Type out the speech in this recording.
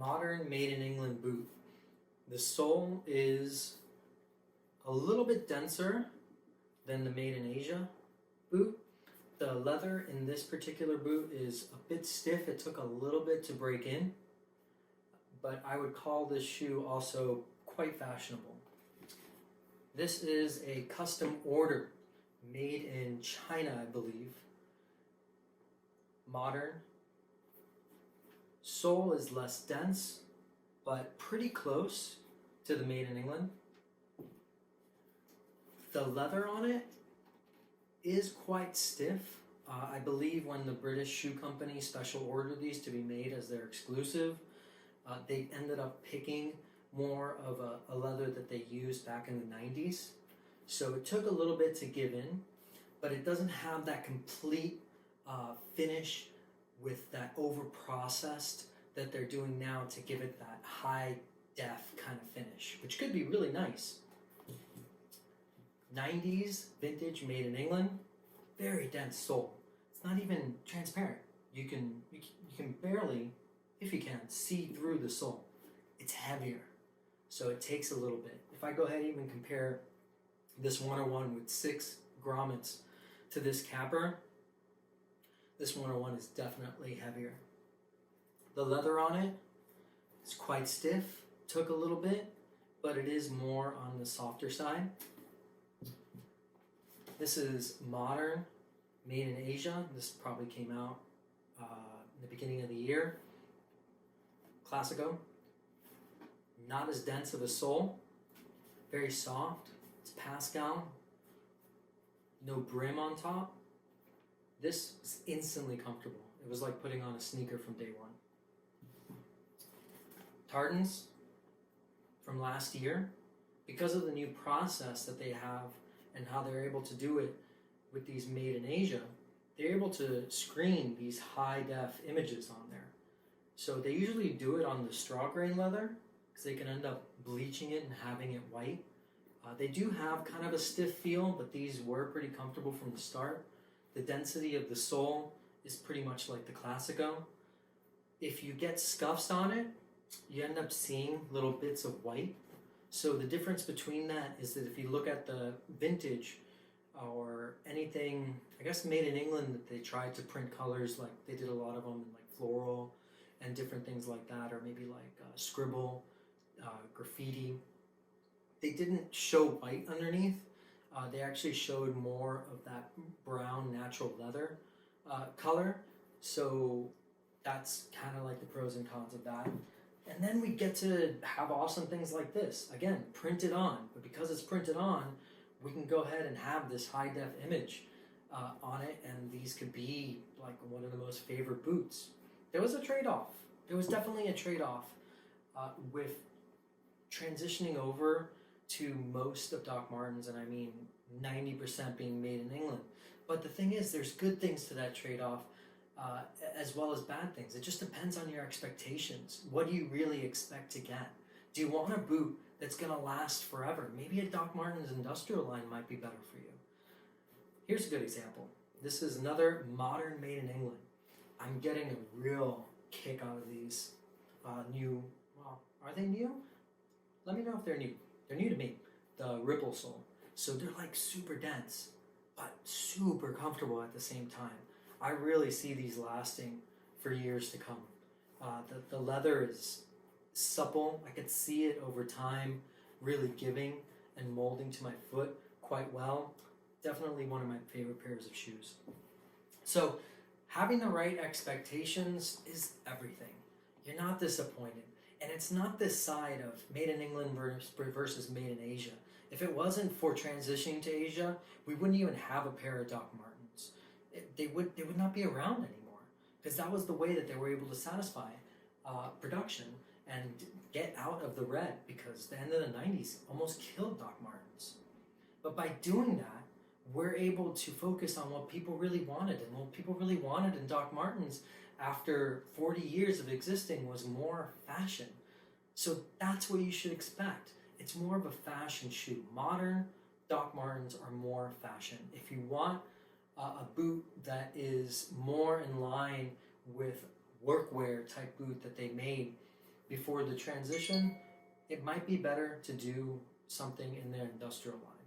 modern made in England boot. The sole is a little bit denser than the made in Asia boot. The leather in this particular boot is a bit stiff. It took a little bit to break in, but I would call this shoe also quite fashionable. This is a custom order made in China, I believe. Modern. Sole is less dense, but pretty close to the made in England. The leather on it is quite stiff. I believe when the British shoe company special ordered these to be made as their exclusive, they ended up picking more of a leather that they used back in the 90s. So it took a little bit to give in, but it doesn't have that complete finish with that over-processed that they're doing now to give it that high-def kind of finish, which could be really nice. 90s vintage made in England, very dense sole. It's not even transparent. You can barely, if you can, see through the sole. It's heavier, so it takes a little bit. If I go ahead and even compare this 101 with 6 grommets to this capper, this 101 is definitely heavier. The leather on it is quite stiff, took a little bit, but it is more on the softer side. This is modern, made in Asia. This probably came out in the beginning of the year. Classico. Not as dense of a sole. Very soft. It's Pascal. No brim on top. This is instantly comfortable. It was like putting on a sneaker from day one. Martens from last year. Because of the new process that they have and how they're able to do it with these made in Asia, they're able to screen these high-def images on there. So they usually do it on the straw grain leather because they can end up bleaching it and having it white. They do have kind of a stiff feel, but these were pretty comfortable from the start. The density of the sole is pretty much like the Classico. If you get scuffs on it, you end up seeing little bits of white. So the difference between that is that if you look at the vintage or anything, I guess made in England, that they tried to print colors, like they did a lot of them in like floral and different things like that, or maybe like scribble, graffiti. They didn't show white underneath. They actually showed more of that brown natural leather color. So that's kind of like the pros and cons of that. And then we get to have awesome things like this. Again, printed on, but because it's printed on, we can go ahead and have this high-def image on it, and these could be like one of the most favorite boots. There was a trade-off. There was definitely a trade-off with transitioning over to most of Doc Martens, and I mean 90% being made in England. But the thing is, there's good things to that trade-off, as well as bad things. It just depends on your expectations. What do you really expect to get? Do you want a boot that's going to last forever? Maybe a Doc Martens industrial line might be better for you. Here's a good example. This is another modern made in England. I'm getting a real kick out of these new, well, are they new? Let me know if they're new. They're new to me. The ripple sole. So they're like super dense, but super comfortable at the same time. I really see these lasting for years to come. The leather is supple. I could see it over time really giving and molding to my foot quite well. Definitely one of my favorite pairs of shoes. So having the right expectations is everything. You're not disappointed. And it's not this side of made in England versus made in Asia. If it wasn't for transitioning to Asia, we wouldn't even have a pair of Doc Martens. They would not be around anymore, because that was the way that they were able to satisfy production and get out of the red, because the end of the 90s almost killed Doc Martens. But by doing that, we're able to focus on what people really wanted, and what people really wanted in Doc Martens after 40 years of existing was more fashion. So that's what you should expect. It's more of a fashion shoe. Modern Doc Martens are more fashion. If you want a boot that is more in line with workwear type boot that they made before the transition, it might be better to do something in their industrial line.